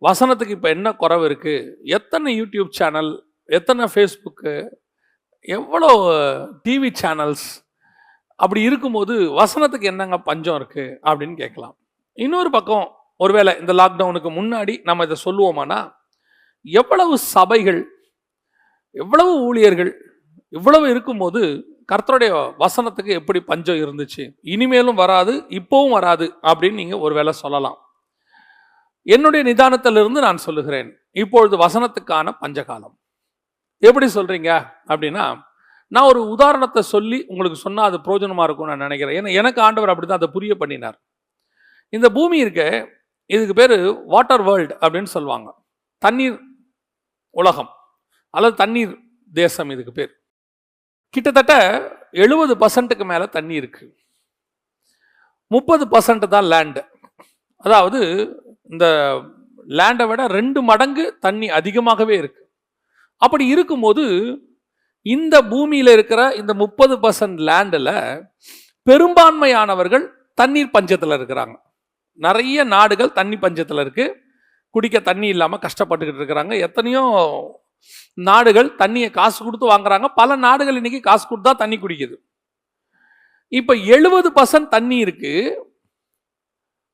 வசனத்துக்கு இப்போ என்ன குறைவு இருக்குது? எத்தனை யூடியூப் சேனல், எத்தனை ஃபேஸ்புக்கு, எவ்வளோ டிவி சேனல்ஸ், அப்படி இருக்கும்போது வசனத்துக்கு என்னங்க பஞ்சம் இருக்குது அப்படின்னு கேட்கலாம். இன்னொரு பக்கம் ஒருவேளை இந்த லாக்டவுனுக்கு முன்னாடி நம்ம இதை சொல்லுவோமானா, எவ்வளவு சபைகள், எவ்வளவு ஊழியர்கள், இவ்வளவு இருக்கும்போது கர்த்தருடைய வசனத்துக்கு எப்படி பஞ்சம் இருந்துச்சு, இனிமேலும் வராது, இப்போவும் வராது அப்படின்னு நீங்கள் ஒருவேளை சொல்லலாம். என்னுடைய நிதானத்திலிருந்து நான் சொல்லுகிறேன், இப்பொழுது வசனத்துக்கான பஞ்சகாலம். எப்படி சொல்றீங்க அப்படின்னா, நான் ஒரு உதாரணத்தை சொல்லி உங்களுக்கு சொன்னால் அது பிரயோஜனமாக இருக்கும்னு நான் நினைக்கிறேன். ஏன்னா எனக்கு ஆண்டவர் அப்படி தான் அதை புரிய பண்ணினார். இந்த பூமி இருக்க, இதுக்கு பேர் வாட்டர் வேர்ல்டு அப்படின்னு சொல்லுவாங்க. தண்ணீர் உலகம் அல்லது தண்ணீர் தேசம் இதுக்கு பேர். கிட்டத்தட்ட 70% மேலே தண்ணி இருக்கு. 30% தான் லேண்டு. அதாவது இந்த லேண்டை விட 2 மடங்கு தண்ணி அதிகமாகவே இருக்கு. அப்படி இருக்கும்போது இந்த பூமியில் இருக்கிற இந்த 30% லேண்டில் பெரும்பான்மையானவர்கள் தண்ணீர் பஞ்சத்தில் இருக்கிறாங்க. நிறைய நாடுகள் தண்ணி பஞ்சத்தில் இருக்கு, குடிக்க தண்ணி இல்லாமல் கஷ்டப்பட்டுக்கிட்டு இருக்கிறாங்க. எத்தனையோ நாடுகள் தண்ணியை காசு கொடுத்து வாங்குறாங்க. பல நாடுகள் இன்னைக்கு காசு கொடுத்தா தண்ணி குடிக்குது. இப்போ 70% தண்ணி இருக்கு,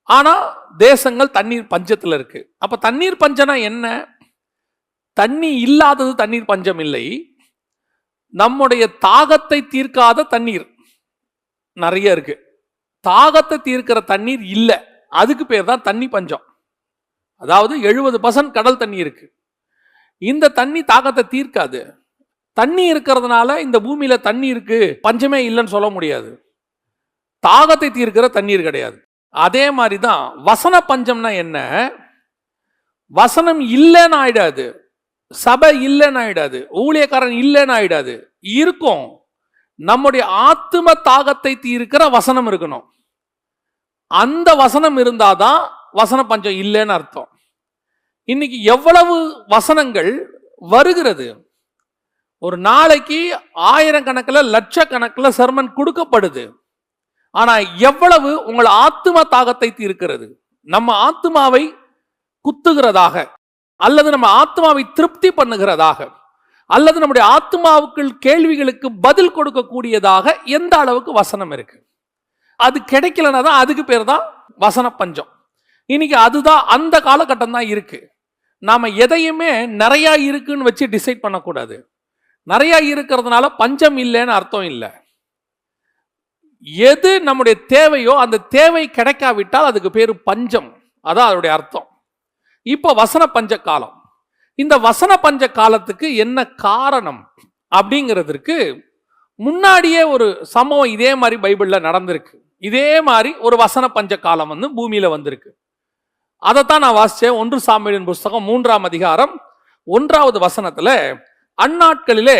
ஆனால் தேசங்கள் தண்ணீர் பஞ்சத்தில் இருக்கு. அப்போ தண்ணீர் பஞ்சம்னா என்ன? தண்ணி இல்லாதது தண்ணீர் பஞ்சம் இல்லை, நம்முடைய தாகத்தை தீர்க்காத தண்ணீர் நிறைய இருக்கு. தாகத்தை தீர்க்கிற தண்ணீர் இல்லை, அதுக்கு பேர் தான் தண்ணி பஞ்சம். அதாவது 70% கடல் தண்ணி இருக்கு. இந்த தண்ணி தாகத்தை தீர்க்காது. தண்ணி இருக்கிறதுனால இந்த பூமியில தண்ணி இருக்கு, பஞ்சமே இல்லைன்னு சொல்ல முடியாது. தாகத்தை தீர்க்கிற தண்ணீர் கிடையாது. அதே மாதிரி தான் வசன பஞ்சம்னா என்ன? வசனம் இல்லைன்னு ஆயிடாது, சபை இல்லைன்னு ஆயிடாது, ஊழியக்காரன் இல்லைன்னு ஆயிடாது. இருக்கும், நம்முடைய ஆத்தும தாகத்தை தீர்க்கிற வசனம் இருக்கணும். அந்த வசனம் இருந்தாதான் வசன பஞ்சம் இல்லைன்னு அர்த்தம். இன்னைக்கு எவ்வளவு வசனங்கள் வருகிறது? ஒரு நாளைக்கு 1000 கணக்கில், லட்சக்கணக்கில் சர்மன் கொடுக்கப்படுது. ஆனா எவ்வளவு உங்கள் ஆத்தும தாகத்தை தீர்க்கிறது? நம்ம ஆத்துமாவை குத்துகிறதாக, அல்லது நம்ம ஆத்மாவை திருப்தி பண்ணுகிறதாக, அல்லது நம்முடைய ஆத்மாவுக்குள் கேள்விகளுக்கு பதில் கொடுக்கக்கூடியதாக எந்த அளவுக்கு வசனம் இருக்கு? அது கிடைக்கலன்னா தான் அதுக்கு பேர் தான் வசன பஞ்சம். இன்னைக்கு அதுதான், அந்த காலகட்டம் தான் இருக்கு. நாம எதையுமே நிறைய இருக்குன்னு வச்சு டிசைட் பண்ணக்கூடாது. நிறைய இருக்கிறதுனால பஞ்சம் இல்லைன்னு அர்த்தம் இல்லை. எது நம்முடைய தேவையோ அந்த தேவை கிடைக்காவிட்டால் அதுக்கு பேர் பஞ்சம், அதான் அதோடைய அர்த்தம். இப்போ வசன பஞ்ச காலம். இந்த வசன பஞ்ச காலத்துக்கு என்ன காரணம் அப்படிங்கிறதுக்கு முன்னாடியே ஒரு சம்பவம் இதே மாதிரி பைபிள்ல நடந்திருக்கு. இதே மாதிரி ஒரு வசன பஞ்ச காலம் பூமியில வந்திருக்கு. அதைத்தான் நான் வாசிச்சேன். 1 சாமுவேலின் புஸ்தகம் 3ஆம் அதிகாரம் 1வது வசனத்துல, அந்நாட்களிலே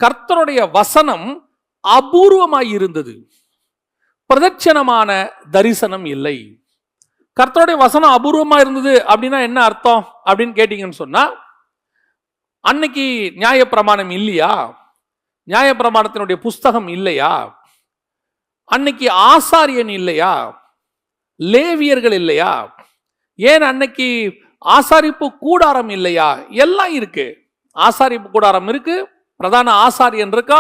கர்த்தருடைய வசனம் அபூர்வமாய் இருந்தது, பிரதட்சணமான தரிசனம் இல்லை. கர்த்தருடைய வசனம் அபூர்வமா இருந்தது அப்படின்னா என்ன அர்த்தம் அப்படின்னு கேட்டீங்கன்னு சொன்னா, அன்னைக்கு நியாயப்பிரமாணம் இல்லையா? நியாயப்பிரமாணத்தினுடைய புஸ்தகம் இல்லையா? அன்னைக்கு ஆசாரியன் இல்லையா? லேவியர்கள் இல்லையா? ஏன் அன்னைக்கு ஆசாரிப்பு கூடாரம் இல்லையா? எல்லாம் இருக்கு. ஆசாரிப்பு கூடாரம் இருக்கு, பிரதான ஆசாரியன் இருக்கா,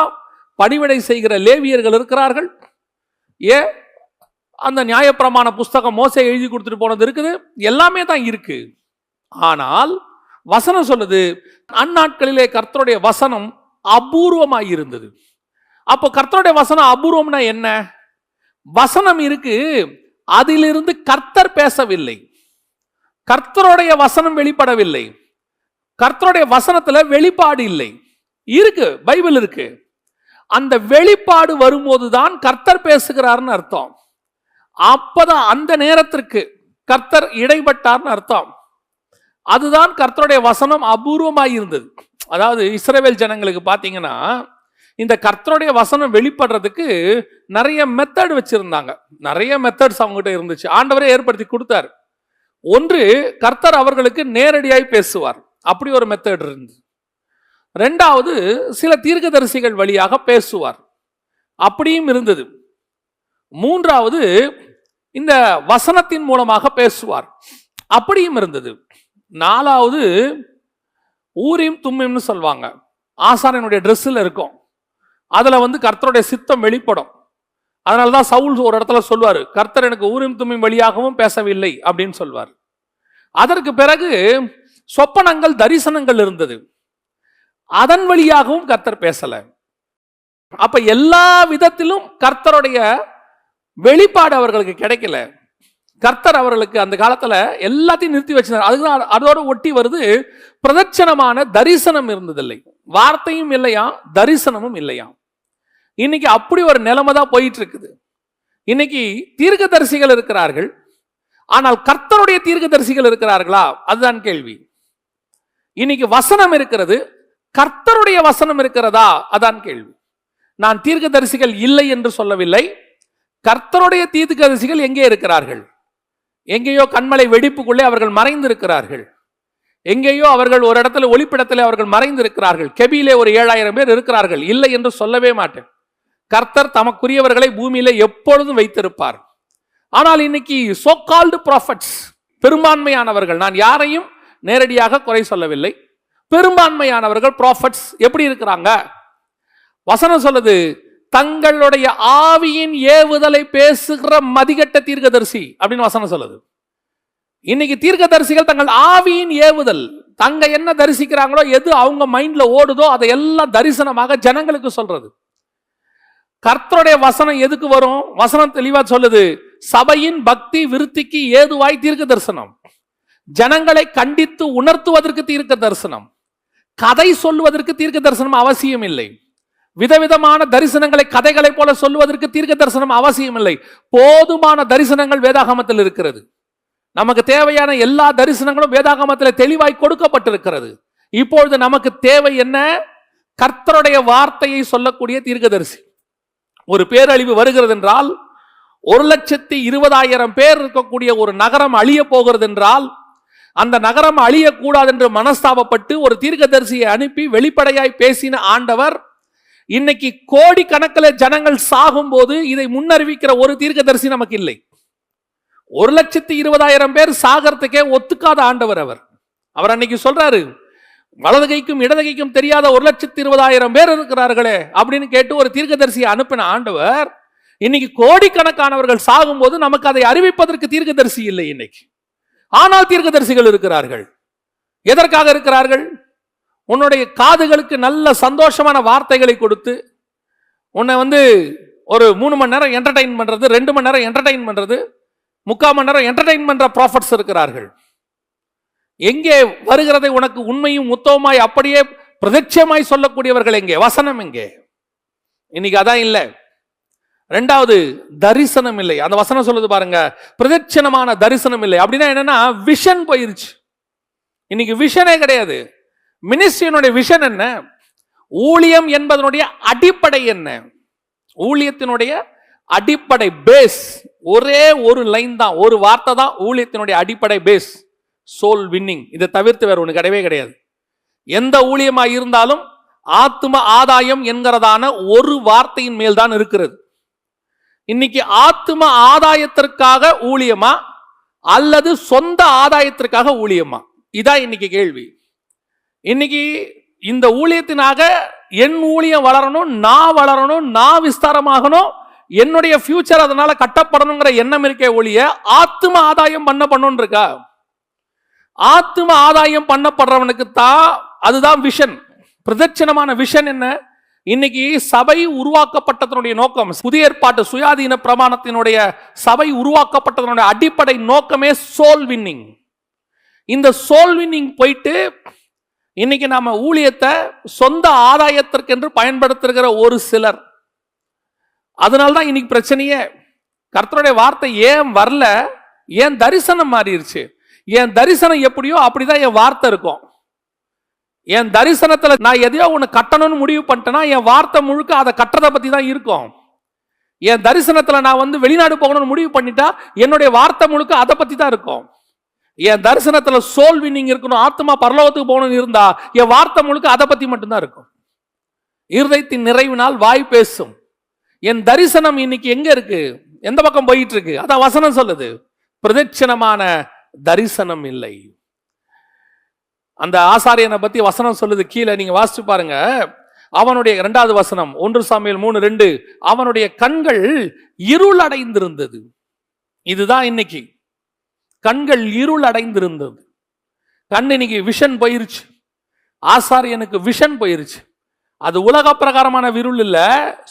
பணிவிடை செய்கிற லேவியர்கள் இருக்கிறார்கள். ஏன் அந்த நியாயப்பிரமாண புஸ்தகம் மோசே எழுதி கொடுத்துட்டு போனது இருக்குது, எல்லாமே தான் இருக்கு. ஆனால் வசனம் சொல்லுது, அந்நாட்களிலே கர்த்தருடைய வசனம் அபூர்வமாய் இருந்தது. அப்போ கர்த்தருடைய வசனம் அபூர்வம்னா என்ன? வசனம் இருக்கு, அதிலிருந்து கர்த்தர் பேசவில்லை, கர்த்தருடைய வசனம் வெளிப்படவில்லை, கர்த்தருடைய வசனத்துல வெளிப்பாடு இல்லை. இருக்கு, பைபிள் இருக்கு. அந்த வெளிப்பாடு வரும்போதுதான் கர்த்தர் பேசுகிறார்னு அர்த்தம். அப்பதான் அந்த நேரத்திற்கு கர்த்தர் இடைப்பட்டார்னு அர்த்தம். அதுதான் கர்த்தருடைய வசனம் அபூர்வமாய் இருந்தது. அதாவது இஸ்ரவேல் ஜனங்களுக்கு பார்த்தீங்கன்னா, இந்த கர்த்தருடைய வசனம் வெளிப்படுறதுக்கு நிறைய மெத்தட் வச்சிருந்தாங்க. நிறைய மெத்தட்ஸ் அவங்ககிட்ட இருந்துச்சு, ஆண்டவரே ஏற்படுத்தி கொடுத்தார். ஒன்று, கர்த்தர் அவர்களுக்கு நேரடியாய் பேசுவார், அப்படி ஒரு மெத்தட் இருந்தது. 2வது, சில தீர்க்கதரிசிகள் வழியாக பேசுவார், அப்படியும் இருந்தது. 3வது, இந்த வசனத்தின் மூலமாக பேசுவார், அப்படியும் இருந்தது. 4வது ஊரீம் தும்மீம்னு சொல்லுவாங்க. ஆசாரியனுடைய ட்ரெஸ்ஸில் இருக்கும். அதில் வந்து கர்த்தருடைய சித்தம் வெளிப்படும். அதனால தான் சவுல் ஒரு இடத்துல சொல்வார், கர்த்தர் எனக்கு ஊரீம் தும்மீம் வழியாகவும் பேசவில்லை அப்படின்னு சொல்வார். அதற்கு பிறகு சொப்பனங்கள், தரிசனங்கள் இருந்தது. அதன் வழியாகவும் கர்த்தர் பேசல. அப்ப எல்லா விதத்திலும் கர்த்தருடைய வெளிப்பாடு அவர்களுக்கு கிடைக்கல. கர்த்தர் அவர்களுக்கு அந்த காலத்துல எல்லாத்தையும் நிறுத்தி வச்சிருந்தார். அதுதான் அதோட ஒட்டி வருது, பிரதட்சணமான தரிசனம் இருந்ததில்லை. வார்த்தையும் இல்லையா, தரிசனமும் இல்லையா. இன்னைக்கு அப்படி ஒரு நிலைமை தான் போயிட்டு இருக்குது. இன்னைக்கு தீர்க்கதரிசிகள் இருக்கிறார்கள், ஆனால் கர்த்தருடைய தீர்க்கதரிசிகள் இருக்கிறார்களா? அதுதான் கேள்வி. இன்னைக்கு வசனம் இருக்கிறது, கர்த்தருடைய வசனம் இருக்கிறதா? அதான் கேள்வி. நான் தீர்க்கதரிசிகள் இல்லை என்று சொல்லவில்லை. கர்த்தருடைய தீர்க்கதரிசிகள் எங்கே இருக்கிறார்கள்? எங்கேயோ கண்மலை வெடிப்புக்குள்ளே அவர்கள் மறைந்து இருக்கிறார்கள். எங்கேயோ அவர்கள் ஒரு இடத்துல ஒளிப்பிடத்தில் அவர்கள் மறைந்து இருக்கிறார்கள். கெபியிலே ஒரு 7000 பேர் இருக்கிறார்கள். இல்லை என்று சொல்லவே மாட்டேன். கர்த்தர் தமக்குரியவர்களை பூமியில எப்பொழுதும் வைத்திருப்பார். ஆனால் இன்னைக்கு சோ கால்டு ப்ராஃபட்ஸ், பெரும்பான்மையானவர்கள், நான் யாரையும் நேரடியாக குறை சொல்லவில்லை, பெரும்பான்மையானவர்கள் ப்ராஃபட்ஸ் எப்படி இருக்கிறாங்க? வசனம் சொல்லுது, தங்களுடைய ஆவியின் ஏவுதலை பேசுகிற மதிகட்ட தீர்க்கதரிசி அப்படின்னு வசனம் சொல்லுது. இன்னைக்கு தீர்க்கதரிசிகள் தங்கள் ஆவியின் ஏவுதல், தங்க என்ன தரிசிக்கிறாங்களோ, எது அவங்க மைண்ட்ல ஓடுதோ அதை எல்லாம் தரிசனமாக ஜனங்களுக்கு சொல்றது. கர்த்தருடைய வசனம் எதுக்கு வரும்? வசனம் தெளிவா சொல்லுது, சபையின் பக்தி விருத்திக்கு ஏதுவாய் தீர்க்க தரிசனம். ஜனங்களை கண்டித்து உணர்த்துவதற்கு தீர்க்க தரிசனம். கதை சொல்லுவதற்கு தீர்க்க தரிசனம் அவசியம் இல்லை. விதவிதமான தரிசனங்களை கதைகளை போல சொல்லுவதற்கு தீர்க்க தரிசனம் அவசியம் இல்லை. போதுமான தரிசனங்கள் வேதாகமத்தில் இருக்கிறது. நமக்கு தேவையான எல்லா தரிசனங்களும் வேதாகமத்தில் தெளிவாய் கொடுக்கப்பட்டிருக்கிறது. இப்பொழுது நமக்கு தேவை என்ன? கர்த்தருடைய வார்த்தையை சொல்லக்கூடிய தீர்க்கதரிசி. ஒரு பேரழிவு வருகிறது என்றால், 1,20,000 பேர் இருக்கக்கூடிய ஒரு நகரம் அழிய போகிறது என்றால், அந்த நகரம் அழியக்கூடாது என்று மனஸ்தாபப்பட்டு ஒரு தீர்க்கதரிசியை அனுப்பி வெளிப்படையாய் பேசின ஆண்டவர், இன்னைக்கு கோடி கணக்கில் ஜனங்கள் சாகும் போது இதை முன்னறிவிக்கிற ஒரு தீர்க்கதரிசி நமக்கு இல்லை. 1,20,000 பேர் சாகிறதுக்கே ஒத்துக்காத ஆண்டவர் அவர். அவர் அன்னைக்கு சொல்றாரு, வலது கைக்கும் இடது கைக்கும் தெரியாத 1,20,000 பேர் இருக்கிறார்களே அப்படின்னு கேட்டு ஒரு தீர்க்கதரிசியை அனுப்பின ஆண்டவர், இன்னைக்கு கோடிக்கணக்கானவர்கள் சாகும் போது நமக்கு அதை அறிவிப்பதற்கு தீர்க்கதரிசி இல்லை இன்னைக்கு. ஆனால் தீர்க்கதரிசிகள் இருக்கிறார்கள். எதற்காக இருக்கிறார்கள்? உன்னுடைய காதுகளுக்கு நல்ல சந்தோஷமான வார்த்தைகளை கொடுத்து, உன்னை வந்து ஒரு 3 மணி நேரம் என்டர்டைன் பண்றது, 2 மணி நேரம் என்டர்டைன் பண்றது, 3/4 மணி நேரம் என்டர்டைன் பண்ற ப்ராஃபட்ஸ் இருக்கிறார்கள். எங்கே வருகிறதை உனக்கு உண்மையும் உத்தவமாய் அப்படியே பிரதட்சமாய் சொல்லக்கூடியவர்கள் எங்கே? வசனம் எங்கே? இன்னைக்கு அதான் இல்லை. 2வது, தரிசனம் இல்லை. அந்த வசனம் சொல்லுது பாருங்க, பிரதட்சணமான தரிசனம் இல்லை. அப்படின்னா என்னன்னா, விஷன் போயிருச்சு. இன்னைக்கு விஷனே கிடையாது. மினிஸ்ட்ரியினுடைய விஷன் என்ன? ஊழியம் என்பதனுடைய அடிப்படை என்ன? ஊழியத்தினுடைய அடிப்படை பேஸ் ஒரே ஒரு லைன் தான், ஒரு வார்த்தை தான் ஊழியத்தினுடைய அடிப்படை பேஸ், சோல் வின்னிங். இதை தவிர்த்து வேற ஒன்று கிடையவே கிடையாது. எந்த ஊழியமா இருந்தாலும் ஆத்ம ஆதாயம் என்கிறதான ஒரு வார்த்தையின் மேல் தான் இருக்கிறது. இன்னைக்கு ஆத்ம ஆதாயத்திற்காக ஊழியமா அல்லது சொந்த ஆதாயத்திற்காக ஊழியமா? இதான் இன்னைக்கு கேள்வி. இன்னைக்கு இந்த ஊழியத்தினாக என் ஊழியம் வளரணும், நான் வளரணும், நான் விஸ்தாரமாகணும், என்னுடைய ஃபியூச்சர் அதனால கட்டப்படணுங்கிற எண்ணம் இருக்கே ஒழிய ஆத்ம ஆதாயம் பண்ணணும் இருக்கா? ஆத்ம ஆதாயம் பண்ணப்படுறவனுக்கு தான் அதுதான் விஷன். பிரதட்சணமான விஷன் என்ன? இன்னைக்கு சபை உருவாக்கப்பட்டதனுடைய நோக்கம், புதிய ஏற்பாட்டு சுயாதீன பிரமாணத்தினுடைய சபை உருவாக்கப்பட்டதனுடைய அடிப்படை நோக்கமே சோல் வின்னிங். இந்த சோல் வின்னிங் போயிட்டு இன்னைக்கு நாம ஊழியத்தை சொந்த ஆதாயத்திற்கென்று பயன்படுத்துகிற ஒரு சிலர். அதனால்தான் இன்னைக்கு பிரச்சனையே. கர்த்தருடைய வார்த்தை ஏன் வரல? ஏன் தரிசனம் மாறிடுச்சு? என் தரிசனம் எப்படியோ அப்படிதான் என் வார்த்தை இருக்கும். என் தரிசனத்துல நான் எதையோ ஒன்று கட்டணும்னு முடிவு பண்ணிட்டேன்னா என் வார்த்தை முழுக்க அதை கட்டுறதை பத்தி தான் இருக்கும். என் தரிசனத்துல நான் வந்து வெளிநாடு போகணும்னு முடிவு பண்ணிட்டா என்னுடைய வார்த்தை முழுக்க அதை பத்தி தான் இருக்கும். என் தரிசனத்துல சோல் வின்னிங் இருக்கணும், ஆத்மா பரலோகத்துக்கு போகணும்னு இருந்தா என் வார்த்தை முழுக்க அதை பத்தி மட்டும்தான் இருக்கும். இருதயத்தின் நிறைவினால் வாய் பேசும். என் தரிசனம் இன்னைக்கு எங்க இருக்கு? எந்த பக்கம் போயிட்டு இருக்கு? அதான் வசனம் சொல்லுது, பிரதட்சணமான தரிசனம் இல்லை. அந்த ஆசாரியனை பத்தி வசனம் சொல்லுது, கீழே நீங்க வாசிச்சு பாருங்க. அவனுடைய 2வது வசனம் 1 சாமுவேல் 3:2, அவனுடைய கண்கள் இருள் அடைந்திருந்தது. இதுதான் இன்னைக்கு, கண்கள் இருள் அடைந்திருந்தது. கண் இன்னைக்கு விஷன் போயிருச்சு, ஆசாரியனுக்கு விஷன் போயிருச்சு. அது உலக பிரகாரமான இருள் இல்ல,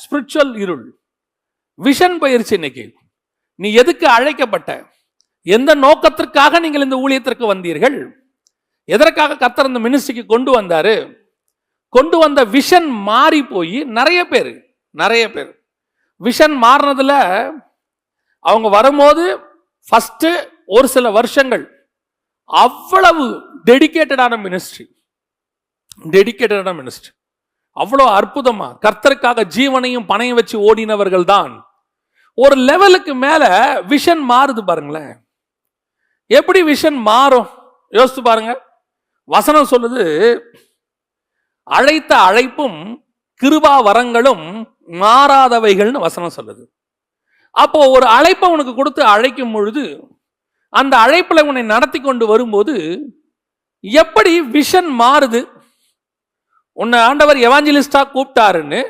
ஸ்பிரிச்சுவல் இருள். விஷன் போயிருச்சு. இன்னைக்கு நீ எதுக்கு அழைக்கப்பட்ட, எந்த நோக்கத்திற்காக நீங்கள் இந்த ஊழியத்திற்கு வந்தீர்கள், எதற்காக கர்த்தர் இந்த மினிஸ்ட்ரிக்கு கொண்டு வந்தாரு, கொண்டு வந்த விஷன் மாறி போய் நிறைய பேர் விஷன் மாறினதுல அவங்க வரும்போது ஃபர்ஸ்ட் ஒரு சில வருஷங்கள் அவ்வளவு டெடிகேட்டடான மினிஸ்ட்ரி, அவ்வளோ அற்புதமா கர்த்தருக்காக ஜீவனையும் பணையும் வச்சு ஓடினவர்கள் தான். ஒரு லெவலுக்கு மேல விஷன் மாறுது பாருங்களேன். எப்படி விஷன் மாறும் யோசித்து பாருங்க. வசனம் சொல்லுது, அழைத்த அழைப்பும் கிருபா வரங்களும் மாறாதவைகள்னு வசனம் சொல்லுது. அப்போ ஒரு அழைப்பை உனக்கு கொடுத்து அழைக்கும் பொழுது, அந்த அழைப்புல உன்னை நடத்தி கொண்டு வரும்போது எப்படி விஷன் மாறுது. உன்னை ஆண்டவர் எவாஞ்சலிஸ்டா கூப்பிட்டாருன்னு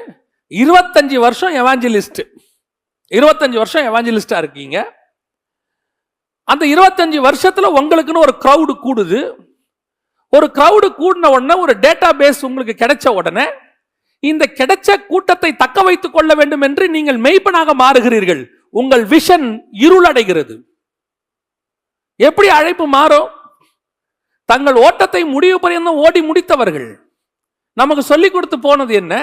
25 வருஷம் எவாஞ்சலிஸ்ட், 25 வருஷம் எவாஞ்சலிஸ்டா இருக்கீங்க. அந்த 25 வருஷத்துல உங்களுக்குன்னு ஒரு கிரவுடு கூடுது. ஒரு கிரவுடு கூடின உடனே, ஒரு டேட்டா பேஸ் உங்களுக்கு கிடைச்ச உடனே, இந்த கிடைச்ச கூட்டத்தை தக்க வைத்துக் கொள்ள வேண்டும் என்று நீங்கள் மெய்ப்பனாக மாறுகிறீர்கள். உங்கள் விஷன் இருளடைகிறது. எப்படி அழைப்பு மாறும்? தங்கள் ஓட்டத்தை முடிவு பரியந்தம் ஓடி முடித்தவர்கள் நமக்கு சொல்லிக் கொடுத்து போனது என்ன?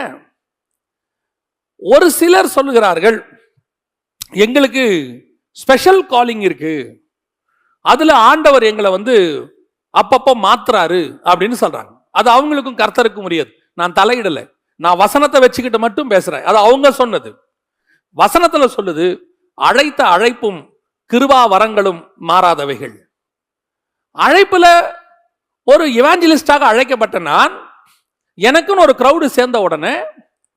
ஒரு சிலர் சொல்லுகிறார்கள், எங்களுக்கு ஸ்பெஷல் காலிங் இருக்கு, அதுல ஆண்டவர் எங்களை அப்பப்போ மாத்துறாரு அப்படின்னு சொல்றாங்க. அது அவங்களுக்கும் கர்த்தருக்கும் முடியாது. நான் தலையிடல, நான் வசனத்தை வச்சுக்கிட்டு மட்டும் பேசுறேன். அது அவங்க சொன்னது. வசனத்துல சொல்லுது, அழைத்த அழைப்பும் கிருபா வரங்களும் மாறாதவைகள். அழைப்புல ஒரு எவாஞ்சலிஸ்டாக அழைக்கப்பட்ட நான், எனக்குன்னு ஒரு கிரவுடு சேர்ந்த உடனே,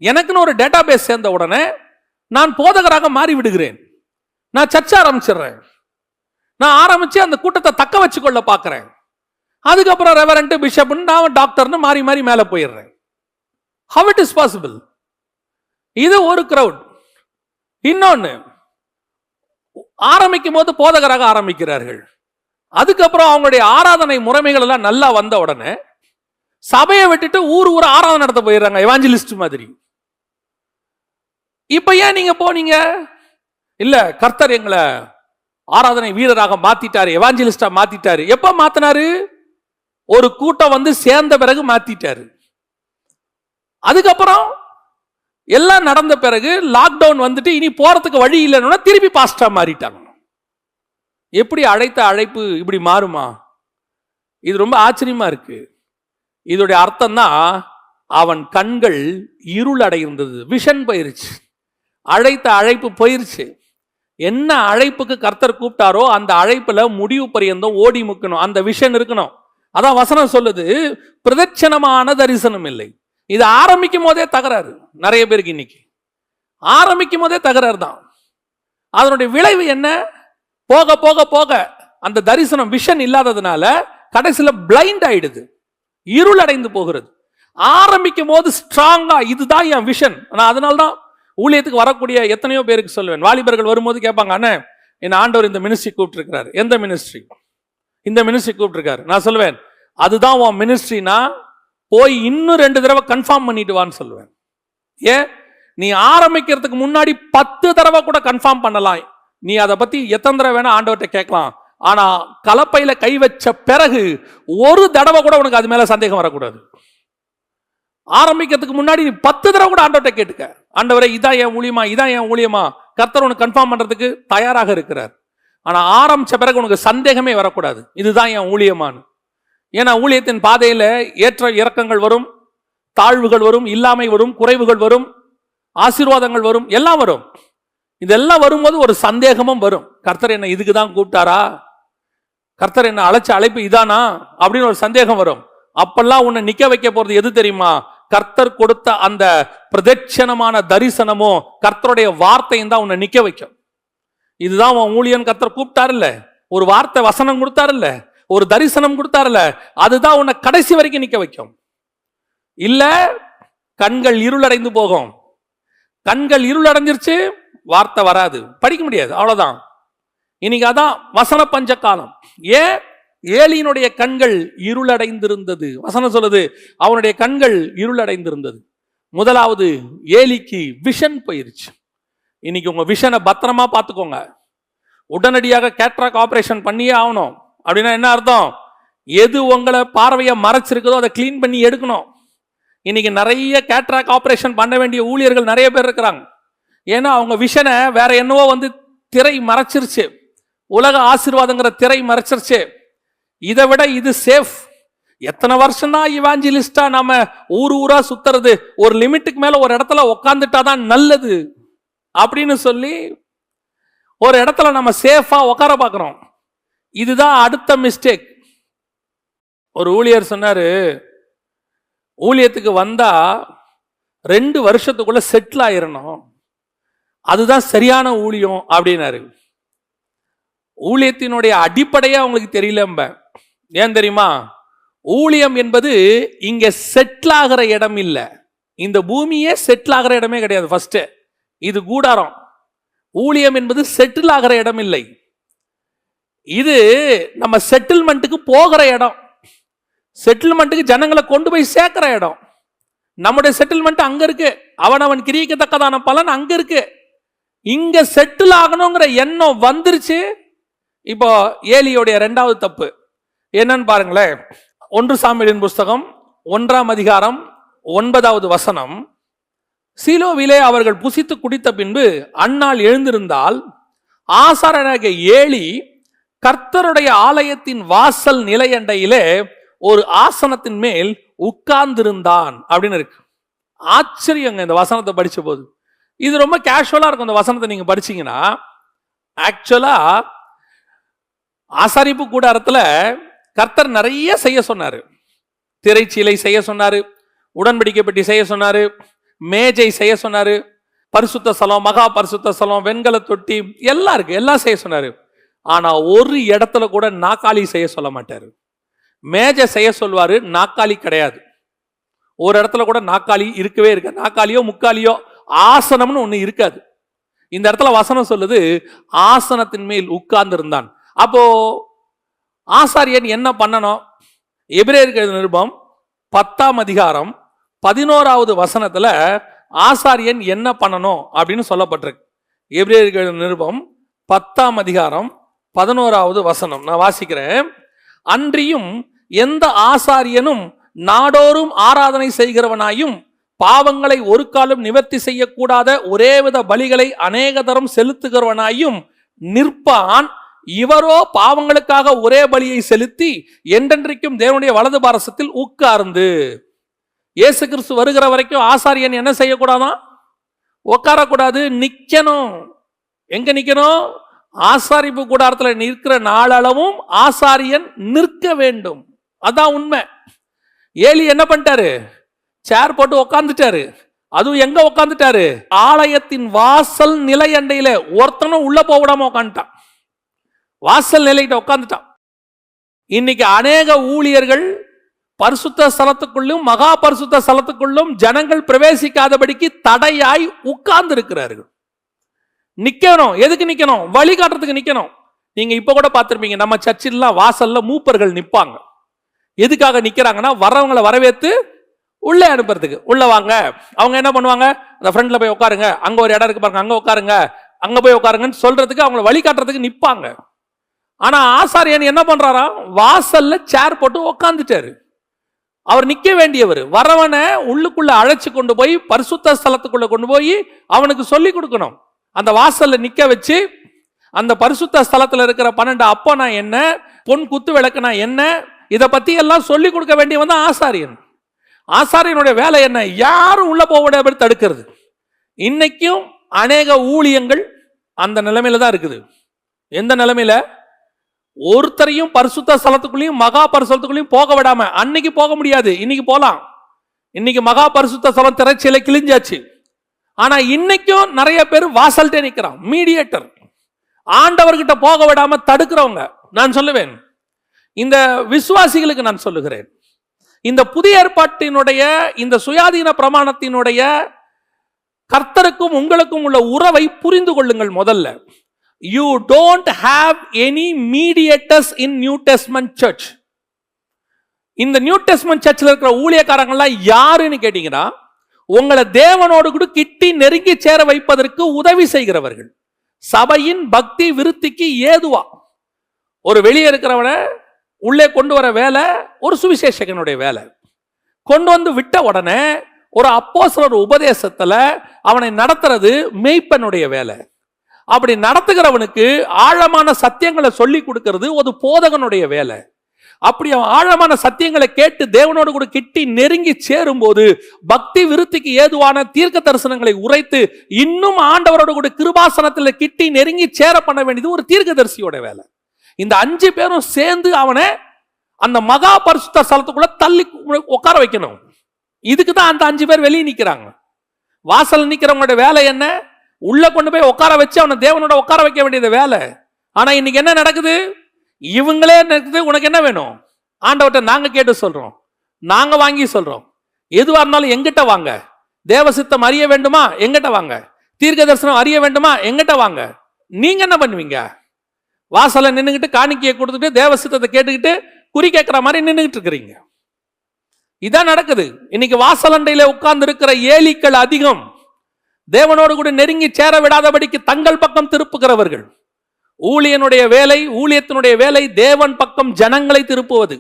எனக்குன்னு ஒரு டேட்டா பேஸ் சேர்ந்த உடனே நான் போதகராக மாறி விடுகிறேன். நான் சர்ச்சை ஆரம்பிச்சிடுறேன். நான் ஆரம்பிச்சு அந்த கூட்டத்தை தக்க வச்சுக்கொள்ள பார்க்கிறேன். அதுக்கப்புறம் ரெவரண்ட், பிஷப், நான் டாக்டர்னு மாறி மாறி மேலே போயிடுறேன். How it is possible? இது ஒரு கிரவுட். இன்னொன்னு, ஆரம்பிக்கும் போது போதகராக ஆரம்பிக்கிறார்கள். அதுக்கப்புறம் அவங்களுடைய ஆராதனை முறைமைகள் எல்லாம் நல்லா வந்த உடனே சபையை விட்டுட்டு ஊர் ஆராதனை நடத்த போயிடுறாங்க, எவாஞ்சலிஸ்ட் மாதிரி. இப்ப ஏன் நீங்க போனீங்க? இல்ல, கர்த்தர் எங்களை ஆராதனை வீரராக மாத்திட்டாரு, எவாஞ்சலிஸ்டா மாத்திட்டாரு. எப்ப மாத்தினாரு? ஒரு கூட்டம் சேர்ந்த பிறகு மாத்திட்டாரு. அதுக்கப்புறம் எல்லாம் நடந்த பிறகு லாக்டவுன் வந்துட்டு இனி போறதுக்கு வழி இல்லைன்னா திருப்பி பாஸ்டா மாறிட்டாங்க. எப்படி அழைத்த அழைப்பு இப்படி மாறுமா? இது ரொம்ப ஆச்சரியமா இருக்கு. இதோடைய அர்த்தம் தான், அவன் கண்கள் இருள் அடைந்தது, விஷன் போயிருச்சு, அழைத்த அழைப்பு போயிருச்சு. என்ன அழைப்புக்கு கர்த்தர் கூப்பிட்டாரோ அந்த அழைப்புல முடிவு பரியந்தம் ஓடி முக்கணும், அந்த விஷன் இருக்கணும். அதான் வசனம் சொல்லுது, பிரதட்சணமான தரிசனம் இல்லை. இது ஆரம்பிக்கும் போதே தகராறு. நிறைய பேருக்கு இன்னைக்கு ஆரம்பிக்கும் போதே தகராறு தான். அதனுடைய விளைவு என்ன? போக போக போக அந்த தரிசனம் விஷன் இல்லாததுனால கடைசியில் பிளைண்ட் ஆயிடுது, இருள் அடைந்து போகிறது. ஆரம்பிக்கும் போது ஸ்ட்ராங்கா இதுதான் என் விஷன். நான் அதனால்தான் ஊழியத்துக்கு வரக்கூடிய எத்தனையோ பேருக்கு சொல்லுவேன். வாலிபர்கள் வரும்போது கேட்பாங்க, அண்ணே என்ன ஆண்டவர் இந்த மினிஸ்ட்ரி கூப்பிட்டு இருக்காரு. எந்த மினிஸ்ட்ரி? இந்த மினிஸ்ட்ரி கூப்பிட்டு இருக்காரு. நான் சொல்லுவேன், அதுதான் உன் மினிஸ்ட்ரினா போய் இன்னும் 2 தடவை கன்ஃபார்ம் பண்ணிட்டு வான்னு சொல்லுவேன். ஏன்? நீ ஆரம்பிக்கிறதுக்கு முன்னாடி 10 தடவை கூட கன்ஃபார்ம் பண்ணலாம். நீ அதை பத்தி எத்தனை தடவை வேணா ஆண்டவர்கிட்ட கேட்கலாம். ஆனா கலப்பையில கை வச்ச பிறகு ஒரு தடவை கூட உனக்கு அது மேல சந்தேகம் வரக்கூடாது. ஆரம்பிக்கிறதுக்கு முன்னாடி 10 தடவை கூட ஆண்டவர்கிட்ட கேட்டுக்க, ஆண்டவரே இதான் என் ஊழியமா, இதான் என் ஊழியமா. கர்த்தர் உனக்கு கன்ஃபார்ம் பண்றதுக்கு தயாராக இருக்கிறார். ஆனா ஆரம்பிச்ச பிறகு உனக்கு சந்தேகமே வரக்கூடாது, இதுதான் என் ஊழியமானு. ஏன்னா ஊழியத்தின் பாதையில ஏற்ற இறக்கங்கள் வரும், தாழ்வுகள் வரும், இல்லாமை வரும், குறைவுகள் வரும், ஆசீர்வாதங்கள் வரும், எல்லாம் வரும். இதெல்லாம் வரும்போது ஒரு சந்தேகமும் வரும். கர்த்தர் என்ன இதுக்கு தான் கூப்பிட்டாரா? கர்த்தர் என்ன அழைச்ச அழைப்பு இதானா அப்படின்னு ஒரு சந்தேகம் வரும். அப்பெல்லாம் உன்னை நிக்க வைக்க போறது எது தெரியுமா? கர்த்தர் கொடுத்த அந்த பிரதட்சணமான தரிசனமோ கர்த்தருடைய வார்த்தையும் தான் உன்னை நிக்க வைக்கும். இதுதான் உன் ஊழியன் கர்த்தர் கூப்பிட்டாரு இல்ல, ஒரு வார்த்தை வசனம் கொடுத்தாரு இல்ல, ஒரு தரிசனம் கொடுத்தாருல, அதுதான் உன்னை கடைசி வரைக்கும் நிக்க வைக்கும். இல்ல கண்கள் இருளடைந்து போகும். கண்கள் இருளடைஞ்சிருச்சு, வார்த்தை வராது, படிக்க முடியாது, அவ்வளவுதான். இன்னைக்கு அதான் வசன பஞ்ச காலம். ஏன்? ஏலியினுடைய கண்கள் இருளடைந்திருந்தது. வசனம் சொல்லுது, அவனுடைய கண்கள் இருளடைந்திருந்தது. முதலாவது, ஏலிக்கு விஷன் போயிருச்சு. இன்னைக்கு உங்க விஷனை பத்திரமா பார்த்துக்கோங்க. உடனடியாக கேட்ராக் ஆபரேஷன் பண்ணியே ஆகணும். அப்படின்னா என்ன அர்த்தம்? எது உங்களை பார்வையை மறைச்சிருக்குதோ அதை கிளீன் பண்ணி எடுக்கணும். இன்னைக்கு நிறைய கேட்ராக் ஆபரேஷன் பண்ண வேண்டிய ஊழியர்கள் நிறைய பேர் இருக்கிறாங்க. ஏன்னா அவங்க விஷனை வேற என்னவோ திரை மறைச்சிருச்சு, உலக ஆசீர்வாதங்கிற திரை மறைச்சிருச்சு. இதை விட இது சேஃப். எத்தனை வருஷம் தான் இவாஞ்சலிஸ்டா நாம ஊரா சுத்துறது? ஒரு லிமிட்டுக்கு மேல ஒரு இடத்துல உட்காந்துட்டாதான் நல்லது அப்படின்னு சொல்லி ஒரு இடத்துல நம்ம சேஃபா உட்கார பார்க்கிறோம். இதுதான் அடுத்த மிஸ்டேக். ஒரு ஊழியர் சொன்னாரு, ஊழியத்துக்கு வந்தா 2 வருஷத்துக்குள்ள செட்டில் ஆயிரணும், அதுதான் சரியான ஊழியம் அப்படின்னாரு. ஊழியத்தினுடைய அடிப்படையே அவங்களுக்கு தெரியல. ஏன் தெரியுமா? ஊழியம் என்பது இங்க செட்டில் ஆகிற இடம் இல்லை. இந்த பூமியே செட்டில் ஆகிற இடமே கிடையாது. ஃபர்ஸ்ட் இது கூடாரம். ஊழியம் என்பது செட்டில் ஆகிற இடம் இல்லை. இது நம்ம செட்டில்மெண்ட்டுக்கு போகிற இடம். செட்டில்மெண்ட்டுக்கு ஜனங்களை கொண்டு போய் சேர்க்கிற இடம். நம்முடைய செட்டில்மெண்ட் அங்க இருக்கு. அவன் கிரியைக்கு தக்கதான பலன் அங்க இருக்கு. இங்க செட்டில் ஆகணுங்கிற எண்ணம் வந்துருச்சு. இப்போ ஏலியோடைய 2வது தப்பு என்னன்னு பாருங்களேன். 1 சாமுவேலின் புஸ்தகம் 1ஆம் அதிகாரம் 9வது வசனம். சீலோவிலே அவர்கள் புசித்து குடித்த பின்பு அன்னாள் எழுந்திருந்தால் ஆசாரியனாகிய ஏலி கர்த்தருடைய ஆலயத்தின் வாசல் நிலையண்டையிலே ஒரு ஆசனத்தின் மேல் உட்கார்ந்திருந்தான் அப்படின்னு இருக்கு. ஆச்சரியங்க இந்த வசனத்தை படிச்ச போது. இது ரொம்ப கேஷுவலா இருக்கும். இந்த வசனத்தை நீங்க படிச்சீங்கன்னா, ஆக்சுவலா ஆசாரிப்பு கூடாரத்துல கர்த்தர் நிறைய செய்ய சொன்னாரு. திரைச்சீலை செய்ய சொன்னாரு, உடன்படிக்கை பெட்டி செய்ய சொன்னாரு, மேஜை செய்ய சொன்னாரு, பரிசுத்த ஸ்தலம், மகா பரிசுத்த ஸ்தலம், வெண்கல தொட்டி எல்லாம் இருக்கு, எல்லாம் செய்ய சொன்னாரு. ஆனா ஒரு இடத்துல கூட நாக்காளி செய்ய சொல்ல மாட்டாரு. மேஜை செய்ய சொல்வாரு, நாக்காளி கிடையாது. ஒரு இடத்துல கூட நாக்காளி இருக்கவே இருக்க. நாக்காளியோ முக்காலியோ ஆசனம்னு ஒண்ணு இருக்காது. இந்த இடத்துல வசனம் சொல்லுது, ஆசனத்தின் மேல் உட்கார்ந்து இருந்தான். அப்போ ஆசாரியன் என்ன பண்ணணும்? எபிரேயர் நிருபம் 10ஆம் அதிகாரம் 11வது வசனத்துல ஆசாரியன் என்ன பண்ணணும் அப்படின்னு சொல்லப்பட்டிருக்கு. எபிரேயர் நிருபம் 10ஆம் அதிகாரம் 11வது வசனம் நான் வாசிக்கிறேன். அன்றியும் எந்த ஆசாரியனும் நாடோறும் ஆராதனை செய்கிறவனாயும் பாவங்களை ஒரு காலம் நிவர்த்தி செய்யக்கூடாத ஒரேவித பலிகளை அநேக தரம் செலுத்துகிறவனாயும் நிற்பான். இவரோ பாவங்களுக்காக ஒரே பலியை செலுத்தி என்றென்றைக்கும் தேவனுடைய வலது பாரசத்தில் உட்கார்ந்து. இயேசு கிறிஸ்து வருகிற வரைக்கும் ஆசாரியன் என்ன செய்யக்கூடாதான்? உட்காரக்கூடாது, நிக்கணும். எங்க நிக்கணும்? ஆசாரிப்பு கூடாரத்துல நிற்கிற நாளளவும் ஆசாரியன் நிற்க வேண்டும். அதான் உண்மை. ஏலி என்ன பண்ணிட்டாரு? சேர் போட்டு உட்கார்ந்துட்டாரு. அதுவும் எங்க உட்கார்ந்துட்டாரு? ஆலயத்தின் வாசல் நிலை அண்டையில. ஒருத்தனும் உள்ள போக விடாம உட்காந்துட்டான். வாசல் நிலையிட்ட உட்கார்ந்துட்டான். இன்னைக்கு அநேக ஊழியர்கள் பரிசுத்த ஸ்தலத்துக்குள்ளும் மகா பரிசுத்த ஸ்தலத்துக்குள்ளும் ஜனங்கள் பிரவேசிக்காதபடிக்கு தடையாய் உட்கார்ந்து இருக்கிறார்கள். நிக்கணும். எதுக்கு நிக்கணும்? வழிகாட்டுறதுக்கு நிக்கணும். நீங்க இப்ப கூட பார்த்திருப்பீங்க, நம்ம சர்ச்சில் வாசல்ல மூப்பர்கள் நிப்பாங்க. எதுக்காக நிக்கிறாங்கன்னா, வரவங்களை வரவேற்று உள்ளே அனுப்புறதுக்கு. உள்ள வாங்க. அவங்க என்ன பண்ணுவாங்க? அந்த ஃப்ரண்ட்ல போய் உட்காருங்க, அங்க ஒரு இடம் இருக்கு பாருங்க, அங்க உட்காருங்க, அங்க போய் உட்காருங்கன்னு சொல்றதுக்கு, அவங்களை வழிகாட்டுறதுக்கு நிப்பாங்க. ஆனா ஆசாரியன் என்ன பண்றாரா? வாசல்ல சேர் போட்டு உட்காந்துட்டாரு. அவர் நிக்க வேண்டியவர். வரவனை உள்ளுக்குள்ள அழைச்சு கொண்டு போய் பரிசுத்த ஸ்தலத்துக்குள்ள கொண்டு போய் அவனுக்கு சொல்லி கொடுக்கணும். அந்த வாசல்ல நிக்க வச்சு அந்த பரிசுத்த ஸ்தலத்துல இருக்கிற 12 அப்பனா என்ன, பொன் குத்து விளக்குனா என்ன, இதை பத்தி எல்லாம் சொல்லி கொடுக்க வேண்டியவன் தான் ஆசாரியன். ஆசாரியனுடைய வேலை என்ன? யாரும் உள்ள போக விடாம தடுக்கிறது. இன்னைக்கும் அநேக ஊழியங்கள் அந்த நிலைமையில தான் இருக்குது. எந்த நிலைமையில? ஒருத்தரையும் பரிசுத்த ஸ்தலத்துக்குள்ளேயும் மகா பரிசுத்தத்துக்குள்ளேயும் போக விடாம. அன்னைக்கு போக முடியாது, இன்னைக்கு போலாம். இன்னைக்கு மகா பரிசுத்த ஸ்தலம் திரைச்சீலை கிழிஞ்சாச்சு. ஆனா இன்னைக்கும் நிறைய பேர் வாசல்ட்டே நிக்கிறான். மீடியேட்டர், ஆண்டவர்கிட்ட போக விடாம தடுக்கிறவங்க. நான் சொல்லுவேன், இந்த விசுவாசிகளுக்கு நான் சொல்லுகிறேன், இந்த புதிய ஏற்பாட்டினுடைய இந்த சுயாதீன பிரமாணத்தினுடைய கர்த்தருக்கும் உங்களுக்கும் உள்ள உறவை புரிந்து கொள்ளுங்கள். முதல்ல, you don't have any mediators in New Testament church. இந்த நியூ டெஸ்ட்மென்ட் சர்ச்சில் இருக்கிற ஊழியக்காரங்களாம் யாருன்னு கேட்டீங்கன்னா, உங்களை தேவனோடு கூட கிட்டி நெருங்கி சேர வைப்பதற்கு உதவி செய்கிறவர்கள், சபையின் பக்தி விருத்திக்கு ஏதுவா. ஒரு வெளியே இருக்கிறவனை உள்ளே கொண்டு வர வேலை ஒரு சுவிசேஷகனுடைய வேலை. கொண்டு வந்து விட்ட உடனே ஒரு அப்போஸ்தலர் உபதேசத்துல அவனை நடத்துறது மேய்ப்பனுடைய வேலை. அப்படி நடத்துகிறவனுக்கு ஆழமான சத்தியங்களை சொல்லி கொடுக்கிறது ஒரு போதகனுடைய வேலை. அப்படி அவன் ஆழமான சத்தியங்களை கேட்டு தேவனோடு கூட கிட்டி நெருங்கி சேரும் போது பக்தி விருத்திக்கு ஏதுவான தீர்க்க தரிசனங்களை உரைத்து இன்னும் ஆண்டவரோடு கூட கிருபாசனத்தில் கிட்டி நெருங்கி சேர பண்ண வேண்டியது ஒரு தீர்க்கதரிசியோட வேலை. இந்த 5 பேரும் சேர்ந்து அவனை அந்த மகா பரிசுத்த ஸ்தலத்துக்குள்ள தள்ளி உட்கார வைக்கணும். இதுக்கு தான் அந்த 5 பேர் வெளியே நிற்கிறாங்க. வாசல் நிற்கிறவங்களோட வேலை என்ன? உள்ள கொண்டு போய் உட்கார வச்சு அவனை தேவனோட உட்கார வைக்க வேண்டியது வேலை. ஆனா இன்னைக்கு என்ன நடக்குது? இவங்களே நடக்குது. உனக்கு என்ன வேணும்? ஆண்டவர்கிட்ட நாங்க கேட்டு சொல்றோம், நாங்க வாங்கி சொல்றோம். எதுவா இருந்தாலும் எங்கிட்ட வாங்க. தேவ சித்தம் அறிய வேண்டுமா? எங்கிட்ட வாங்க. தீர்க்க தரிசனம் அறிய வேண்டுமா? எங்கிட்ட வாங்க. நீங்க என்ன பண்ணுவீங்க? வாசல்ல நின்றுகிட்டு காணிக்கையை கொடுத்துட்டு தேவ சித்தத்தை கேட்டுக்கிட்டு குறி கேட்கிற மாதிரி நின்றுகிட்டு இருக்கிறீங்க. இதான் நடக்குது. இன்னைக்கு வாசலண்டையில உட்கார்ந்து இருக்கிற ஏலிக்கள் அதிகம். தேவனோடு கூட நெருங்கி சேர விடாதபடிக்கு தங்கள் பக்கம் திருப்புகிறவர்கள். ஊழியனுடைய வேலை, ஊழியத்தினுடைய வேலை தேவன் பக்கம் ஜனங்களை திருப்புவது.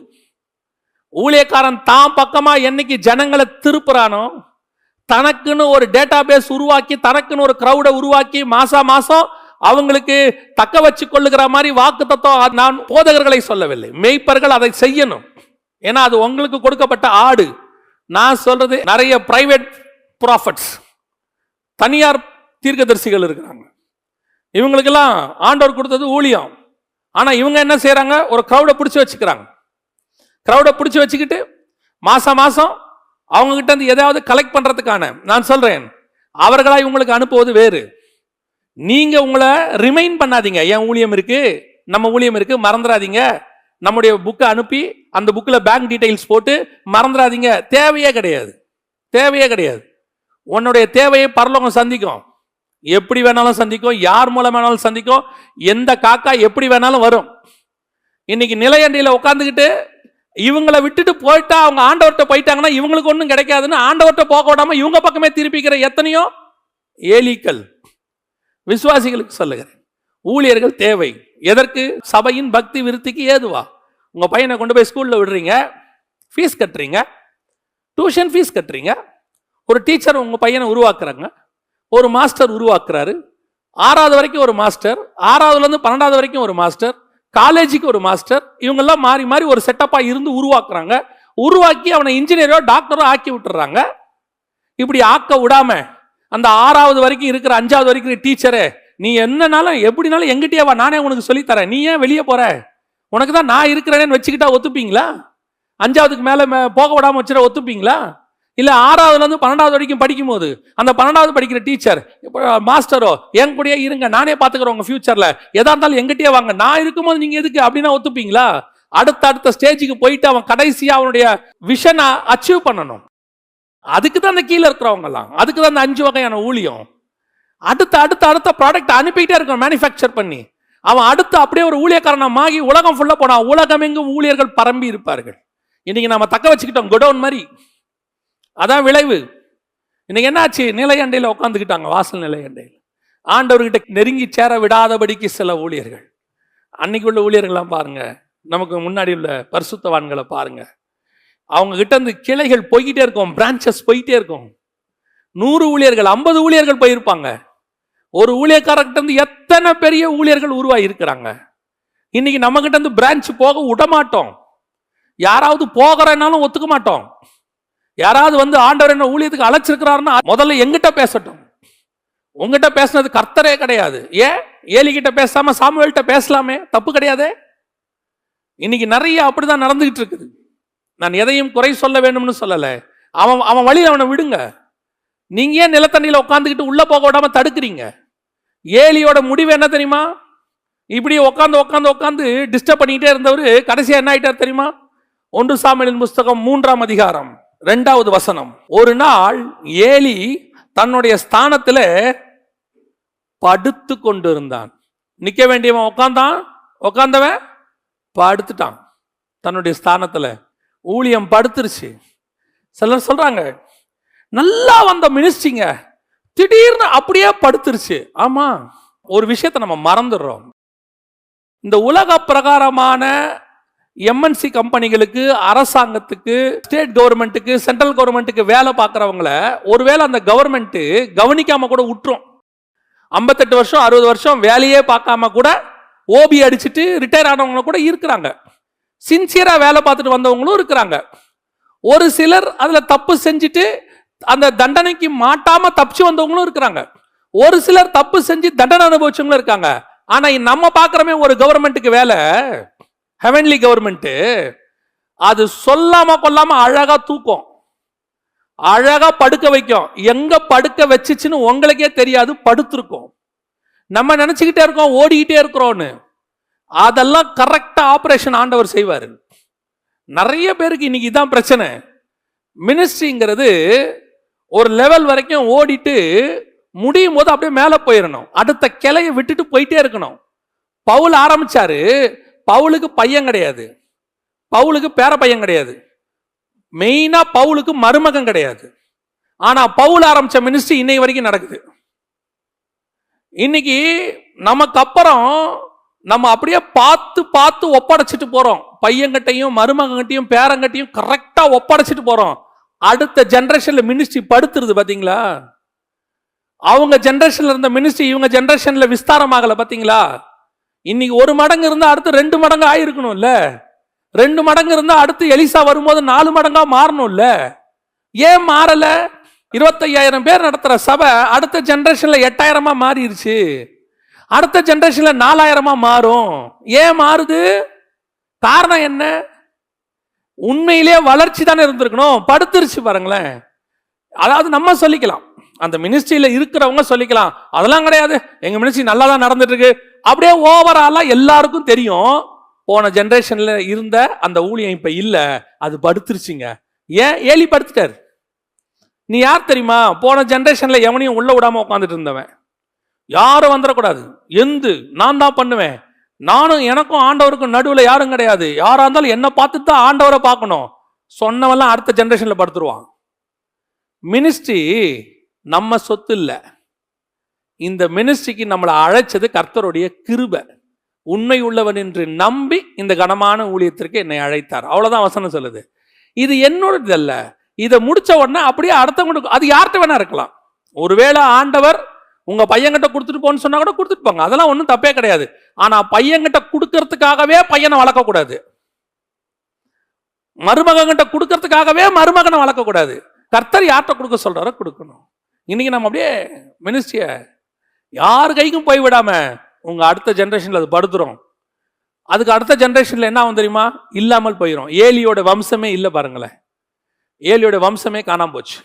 ஊழியக்காரன் தான் பக்கமா என்னைக்கு ஜனங்களை திருப்புறானோ, தனக்குன்னு ஒரு டேட்டா பேஸ் உருவாக்கி, தனக்குன்னு ஒரு கிரௌடை உருவாக்கி மாசம் அவங்களுக்கு தக்க வச்சு கொள்ளுகிற மாதிரி வாக்கு தத்துவம். நான் போதகர்களை சொல்லவில்லை, மேய்ப்பர்கள் அதை செய்யணும். ஏன்னா அது உங்களுக்கு கொடுக்கப்பட்ட ஆடு. நான் சொல்றது நிறைய பிரைவேட் ப்ராஃபட்ஸ், தனியார் தீர்க்கதரிசிகள் இருக்கிறாங்க. இவங்களுக்கெல்லாம் ஆண்டவர் கொடுத்தது ஊழியம். ஆனா இவங்க என்ன செய்யறாங்க? ஒரு கிரௌடை பிடிச்சி வச்சுக்கிறாங்க. கிரௌடை பிடிச்சி வச்சுக்கிட்டு மாசம் அவங்க கிட்ட இருந்து எதாவது கலெக்ட் பண்றதுக்கான, நான் சொல்றேன், அவர்களா இவங்களுக்கு அனுப்புவது வேறு. நீங்க உங்களை ரிமைண்ட் பண்ணாதீங்க, என் ஊழியம் இருக்கு, நம்ம ஊழியம் இருக்கு, மறந்துடாதீங்க. நம்முடைய புக்கை அனுப்பி அந்த புக்கில் பேங்க் டீடைல்ஸ் போட்டு மறந்துடாதீங்க. தேவையே கிடையாது, தேவையே கிடையாது. உன்னுடைய தேவையை பரலோகம் சந்திக்கும். எப்படி வேணாலும் சந்திக்கும், யார் மூலம் வேணாலும் சந்திக்கும், எந்த காக்கா எப்படி வேணாலும் வரும். இன்னைக்கு நிலையண்டியில் உட்காந்துக்கிட்டு இவங்களை விட்டுட்டு போயிட்டா, அவங்க ஆண்டவர்கிட்ட போயிட்டாங்கன்னா இவங்களுக்கு ஒன்றும் கிடைக்காதுன்னு ஆண்டவர்கிட்ட போக விடாம இவங்க பக்கமே திருப்பிக்கிற எத்தனையோ ஏலிக்கள். விசுவாசிகளுக்கு சொல்லுகிறேன், ஊழியர்கள் தேவை. எதற்கு? சபையின் பக்தி விருத்திக்கு ஏதுவா. உங்க பையனை கொண்டு போய் ஸ்கூல்ல விடுறீங்க, ஃபீஸ் கட்டுறீங்க, டியூஷன் ஃபீஸ் கட்டுறீங்க. ஒரு டீச்சர் உங்க பையனை உருவாக்குறாங்க, ஒரு மாஸ்டர் உருவாக்குறாரு. 6வது வரைக்கும் ஒரு மாஸ்டர், 6வதுலேருந்து 12வது வரைக்கும் ஒரு மாஸ்டர், காலேஜுக்கு ஒரு மாஸ்டர். இவங்கெல்லாம் மாறி மாறி ஒரு செட்டப்பா இருந்து உருவாக்குறாங்க. உருவாக்கி அவனை இன்ஜினியரோ டாக்டரோ ஆக்கி விட்டுறாங்க. இப்படி ஆக்க விடாம அந்த 6வது வரைக்கும் இருக்கிற 5வது வரைக்கும் டீச்சரே, நீ என்னனாலும் எப்படினாலும் எங்கிட்டே வா, நானே உனக்கு சொல்லித்தரேன், நீ ஏன் வெளியே போற, உனக்கு தான் நான் இருக்கிறேன்னு வச்சுக்கிட்டா ஒத்துப்பீங்களா? 5வதுக்கு மேல போக விடாம வச்சுட்டா ஒத்துப்பீங்களா? இல்ல 6வதுலேருந்து 12வது வரைக்கும் படிக்கும் போது அந்த 12வது படிக்கிற டீச்சர் மாஸ்டரோ, என் கூடயே இருங்க, நானே பாத்துக்கிறேன் உங்க ஃபியூச்சர்ல, எதா இருந்தாலும் எங்கிட்டே வாங்க, நான் இருக்கும்போது நீங்க எதுக்கு அப்படின்னா ஒத்துப்பீங்களா? அடுத்த ஸ்டேஜுக்கு போயிட்டு அவன் கடைசியா அவனுடைய விஷனை அச்சீவ் பண்ணணும். அதுக்கு தான் அந்த கீழே இருக்கிறவங்க எல்லாம், அதுக்கு தான் அந்த 5 வகையான ஊழியம். அடுத்த ப்ராடக்ட் அனுப்பிக்கிட்டே இருக்கான் மேனுஃபேக்சர் பண்ணி. அவன் அடுத்து அப்படியே ஒரு ஊழியக்காரனா மாகி உலகம் ஃபுல்லா போனான். உலகம் எங்கும் ஊழியர்கள் பரம்பி இருப்பார்கள். இன்னைக்கு நம்ம தக்க வச்சுக்கிட்டோம் குடோன் மாதிரி. அதான் விளைவு. இன்னைக்கு என்னாச்சு? நிலையண்டையில் உட்காந்துக்கிட்டாங்க, வாசல் நிலையண்டையில். ஆண்டவர்கிட்ட நெருங்கி சேர விடாதபடிக்கு சில ஊழியர்கள். அன்னைக்கு உள்ள ஊழியர்கள்லாம் பாருங்க, நமக்கு முன்னாடி உள்ள பரிசுத்தவான்களை பாருங்க. அவங்க கிட்ட இருந்து கிளைகள் போய்கிட்டே இருக்கும், பிரான்ச்சஸ் போயிட்டே இருக்கும். 100 ஊழியர்கள் 50 ஊழியர்கள் போயிருப்பாங்க. ஒரு ஊழியக்காரர்கிட்ட இருந்து எத்தனை பெரிய ஊழியர்கள் உருவாகி இருக்கிறாங்க. இன்னைக்கு நம்ம கிட்ட இருந்து பிரான்ச் போக விட மாட்டோம். யாராவது போகிறனாலும் ஒத்துக்க மாட்டோம். யாராவது வந்து ஆண்டவர் என்ன ஊழியத்துக்கு அழைச்சிருக்கிறாருன்னா முதல்ல எங்கிட்ட பேசட்டும். உங்ககிட்ட பேசினது கர்த்தரே கிடையாது. ஏன் ஏலிகிட்ட பேசாம சாமுவேல்கிட்ட பேசலாமே, தப்பு கிடையாதே. இன்னைக்கு நிறைய அப்படிதான் நடந்துகிட்டு இருக்குது. நான் எதையும் குறை சொல்ல வேண்டும்னு சொல்லல. அவன் வழியில் அவனை விடுங்க. நீங்க ஏன் நிலத்தண்ணியில் உட்காந்துக்கிட்டு உள்ள போக விடாம தடுக்கிறீங்க? ஏலியோட முடிவு என்ன தெரியுமா? இப்படி உட்காந்து டிஸ்டர்ப் பண்ணிக்கிட்டே இருந்தவர் கடைசியா என்ன ஆயிட்டார் தெரியுமா? 1 சாமுவேலின் புஸ்தகம் 3ஆம் அதிகாரம் 2வது வசனம். ஒரு நாள் ஏலி தன்னுடைய ஸ்தானத்துல படுத்து கொண்டிருந்தான். நிக்க வேண்டியவன் உட்கார்ந்தவன் படுத்துட்டான் தன்னுடைய ஸ்தானத்துல. ஊழியம் படுத்துருச்சு. சிலர் சொல்றாங்க நல்லா வந்த மினிஸ்ட்ரிங்க திடீர்னு அப்படியே படுத்துருச்சு. ஆமா, ஒரு விஷயத்தை நம்ம மறந்துடுறோம். இந்த உலக பிரகாரமான எம்என்சி கம்பெனிகளுக்கு, அரசாங்கத்துக்கு, ஸ்டேட் கவர்மெண்ட்டுக்கு, சென்ட்ரல் கவர்மெண்ட்டுக்கு வேலை பார்க்குறவங்கள ஒருவேளை அந்த கவர்மெண்ட் கவனிக்காம கூட விட்டுரும். 58 வருஷம் 60 வருஷம் வேலையே பார்க்காம கூட ஓபி அடிச்சுட்டு ரிட்டையர் ஆனவங்க கூட இருக்கிறாங்க. சின்சியரா வேலை பார்த்துட்டு வந்தவங்களும் இருக்கிறாங்க. ஒரு சிலர் அதுல தப்பு செஞ்சுட்டு அந்த தண்டனைக்கு மாட்டாம தப்பிச்சு வந்தவங்களும் இருக்கிறாங்க. ஒரு சிலர் தப்பு செஞ்சு தண்டனை அனுபவிச்சவங்களும் இருக்காங்க. ஆனா நம்ம பார்க்கிறோமே ஒரு கவர்மெண்ட்டுக்கு வேலை, ஹெவன்லி கவர்மெண்ட், அது சொல்லாம கொல்லாம அழகா தூக்கும், அழகா படுக்க வைக்கும். எங்க படுக்க வச்சுச்சுன்னு உங்களுக்கே தெரியாது, படுத்திருக்கும். நம்ம நினைச்சுக்கிட்டே இருக்கோம் ஓடிக்கிட்டே இருக்கிறோம்னு. அதெல்லாம் கரெக்டா ஆபரேஷன் ஆண்டவர் செய்வார். நிறைய பேருக்கு இன்னைக்கு இதான் பிரச்சனை. மினிஸ்ட்ரிங்கிறது ஒரு லெவல் வரைக்கும் ஓடிட்டு முடியும் போது அப்படியே மேலே போயிடணும், அடுத்த கிளையை விட்டுட்டு போயிட்டே இருக்கணும். பவுல் ஆரம்பிச்சாரு, பவுலுக்கு பையன் கிடையாது, பவுலுக்கு பேர பையன் கிடையாது, மெயினா பவுலுக்கு மருமகன் கிடையாது. ஆனா பவுல் ஆரம்பிச்ச மினிஸ்ட்ரி இன்னைக்கு வரைக்கும் நடக்குது. இன்னைக்கு நமக்கு அப்புறம் நம்ம அப்படியே பார்த்து பார்த்து ஒப்படைச்சிட்டு போறோம். பையன்கிட்டையும் மருமகன்கிட்டையும் பேரங்கிட்டையும் கரெக்டா ஒப்படைச்சிட்டு போறோம். அடுத்த ஜெனரேஷன்ல மினிஸ்ட்ரி படுத்துருது பாத்தீங்களா? அவங்க ஜெனரேஷன்ல இருந்த மினிஸ்ட்ரி இவங்க ஜெனரேஷன்ல விஸ்தாரமாகல பாத்தீங்களா? இன்னைக்கு 1 மடங்கு இருந்தா அடுத்து 2 மடங்கு ஆயிருக்கணும்ல. 2 மடங்கு இருந்தா அடுத்து எலிசா வரும்போது 4 மடங்கா மாறணும்ல. ஏன் மாறல? 25,000 பேர் நடத்துற சபை அடுத்த ஜெனரேஷன்ல 8,000 மாறிடுச்சு. அடுத்த ஜெனரேஷன்ல 4,000 மாறும். ஏன் மாறுது? காரணம் என்ன? உண்மையிலே வளர்ச்சி தானே இருந்திருக்கணும், படுத்துருச்சு பாருங்களேன். அதாவது நம்ம சொல்லிக்கலாம், அந்த மினிஸ்ட்ரியில இருக்கிறவங்க சொல்லிக்கலாம், அதெல்லாம் கிடையாது, எங்க மினிஸ்ட்ரி நல்லா தான் நடந்துட்டு இருக்கு. அப்படியே ஓவராலா எல்லாருக்கும் தெரியும், போன ஜெனரேஷன்ல இருந்த அந்த ஊழியம் இப்ப இல்ல, அது படுத்துருச்சுங்க. ஏன்? ஏலி படுத்துட்டாரு. நீ யார் தெரியுமா? போன ஜெனரேஷன்ல எவனையும் உள்ள விடாம உட்காந்துட்டு இருந்தவன். யாரும் வந்துடக்கூடாது, எந்து நான் தான் பண்ணுவேன், நானும் எனக்கும் ஆண்டவருக்கும் நடுவில் யாரும் கிடையாது, யாரா இருந்தாலும் என்ன பார்த்து தான் ஆண்டவரை பார்க்கணும் சொன்னவெல்லாம் அடுத்த ஜெனரேஷன்ல படுத்துருவான். மினிஸ்ட்ரி நம்ம சொத்து இல்லை. இந்த மினிஸ்ட்ரிக்கு நம்மளை அழைச்சது கர்த்தருடைய கிருபை. உண்மை உள்ளவன் என்று நம்பி இந்த கனமான ஊழியத்திற்கு என்னை அழைத்தார். அவ்வளவுதான் வசனம் சொல்லுது. இது என்னோடது அல்ல. இதை முடிச்ச உடனே அப்படியே அடுத்தவங்களுக்கு, அது யார்கிட்ட வேணா இருக்கலாம். ஒருவேளை ஆண்டவர் உங்க பையன்கிட்ட கொடுத்துட்டு போன்னு சொன்னா கூட கொடுத்துட்டு போங்க, அதெல்லாம் ஒன்றும் தப்பே கிடையாது. ஆனா பையன்கிட்ட கொடுக்கறதுக்காகவே பையனை வளர்க்கக்கூடாது, மருமகன்கிட்ட கொடுக்கறதுக்காகவே மருமகனை வளர்க்கக்கூடாது. கர்த்தர் யார்கிட்ட கொடுக்க சொல்றாரோ கொடுக்கணும். இன்னைக்கு நம்ம அப்படியே மினிஸ்ட்ரிய யார் கைக்கும் போய் விடாம உங்க அடுத்த ஜெனரேஷன்ல அது படுத்துரும். அதுக்கு அடுத்த ஜெனரேஷன்ல என்ன ஆகும் தெரியுமா? இல்லாமல் போயிடும். ஏலியோட வம்சமே இல்லை பாருங்களேன், ஏலியோட வம்சமே காணாம போச்சு.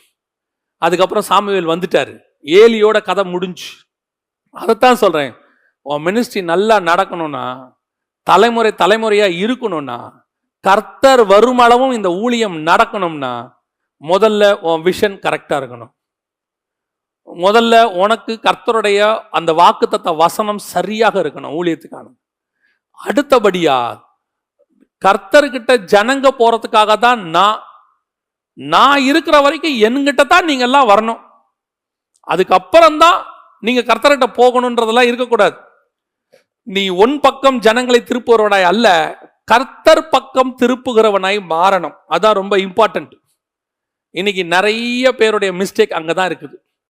அதுக்கப்புறம் சாமுவேல் வந்துட்டாரு, ஏலியோட கதை முடிஞ்சு. அதைத்தான் சொல்றேன், உன் மினிஸ்ட்ரி நல்லா நடக்கணும்னா, தலைமுறை தலைமுறையா இருக்கணும்னா, கர்த்தர் வருமளவும் இந்த ஊழியம் நடக்கணும்னா, முதல்ல உன் விஷன் கரெக்டா இருக்கணும். முதல்ல உனக்கு கர்த்தருடைய அந்த வாக்குத்தத்த வசனம் சரியாக இருக்கணும் ஊழியத்துக்கான. அடுத்தபடியா கர்த்தர்கிட்ட ஜனங்க போறதுக்காக தான் நான் இருக்கிற வரைக்கும் என்கிட்ட தான் நீங்க எல்லாம் வரணும். அதுக்கப்புறம் தான் நீங்க கர்த்தர்கிட்ட போகணுன்றதெல்லாம் இருக்கக்கூடாது. நீ உன் பக்கம் ஜனங்களை திருப்புகிறவனாய் அல்ல, கர்த்தர் பக்கம் திருப்புகிறவனாய் மாறணும். அதான் ரொம்ப இம்பார்ட்டன்ட். இன்னைக்கு நிறைய பேருடைய மிஸ்டேக் அங்கதான் இருக்குது.